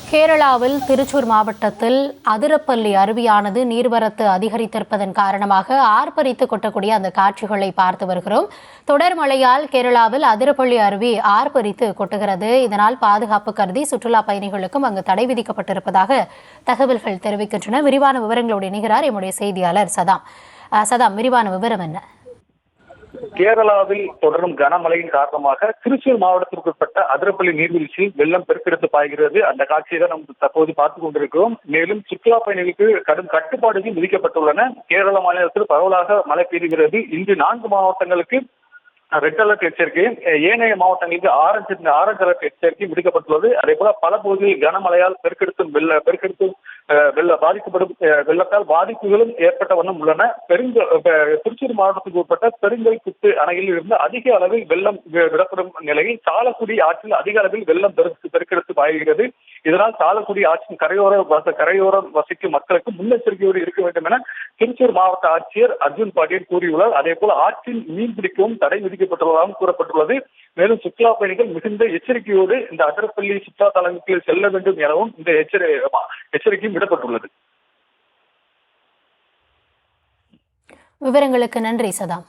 கேரளாவில் திருச்சூர் மாவட்டத்தில் அதிரப்பள்ளி அருவியானது நீர்வரத்து அதிகரித்திருப்பதன் காரணமாக ஆர்ப்பரித்து கொட்டக்கூடிய அந்த காட்சிகளை பார்த்து வருகிறோம். தொடர் மழையால் கேரளாவில் அதிரப்பள்ளி அருவி ஆர்ப்பரித்து கொட்டுகிறது. இதனால் பாதுகாப்பு கருதி சுற்றுலா பயணிகளுக்கும் அங்கு தடை விதிக்கப்பட்டிருப்பதாக தகவல்கள் தெரிவிக்கின்றன. விரிவான விவரங்களோடு இணைகிறார் எம்முடைய செய்தியாளர் சதாம். சதாம், விரிவான விவரம் என்ன? கேரளாவில் தொடரும் கனமழையின் காரணமாக திருச்சூர் மாவட்டத்திற்கு உட்பட்ட அதிரப்பள்ளி நீர்வீழ்ச்சியில் வெள்ளம் பெருக்கெடுத்து பாய்கிறது. அந்த காட்சியை தான் நாம் தற்போது பார்த்துக் கொண்டிருக்கிறோம். மேலும் சுற்றுலா பயணிகளுக்கு கடும் கட்டுப்பாடுகள் விதிக்கப்பட்டுள்ளன. கேரள மாநிலத்தில் பரவலாக மழை பெய்கிறது. இன்று 4 மாவட்டங்களுக்கு ரெட் அலர்ட் எச்சரிக்கையும், ஏனைய மாவட்டங்களுக்கு ஆரஞ்சு அலர்ட் எச்சரிக்கையும் விடுக்கப்பட்டுள்ளது. அதே போல பல பகுதிகளில் கனமழையால் பெருக்கெடுத்தும் பாதிக்கப்படும் வெள்ளத்தால் பாதிப்புகளும் ஏற்பட்ட வண்ணம் உள்ளன. திருச்சூர் மாவட்டத்துக்கு உட்பட்ட பெருங்கல் குத்து அணையில் இருந்து அதிக அளவில் வெள்ளம் விடப்படும் நிலையில் சாலக்குடி ஆற்றில் அதிக அளவில் வெள்ளம் பெருக்கெடுத்து பாய்கிறது. இதனால் சாலக்குடி ஆற்றின் கரையோரம் வசிக்கும் மக்களுக்கு முன்னெச்சரிக்கையோடு இருக்க வேண்டும் என திருச்சூர் மாவட்ட ஆட்சியர் அர்ஜுன் பாண்டியன் கூறியுள்ளார். அதே போல ஆற்றில் மீன் பிடிக்கவும் தடை விதிக்கப்பட்டுள்ளதாகவும் கூறப்பட்டுள்ளது. மேலும் சுற்றுலா பயணிகள் மிகுந்த எச்சரிக்கையோடு இந்த அதிரப்பள்ளி சுற்றுலா தலங்களுக்கு செல்ல வேண்டும் எனவும் இந்த எச்சரிக்கையும் விடப்பட்டுள்ளது. விவரங்களுக்கு நன்றி சதாம்.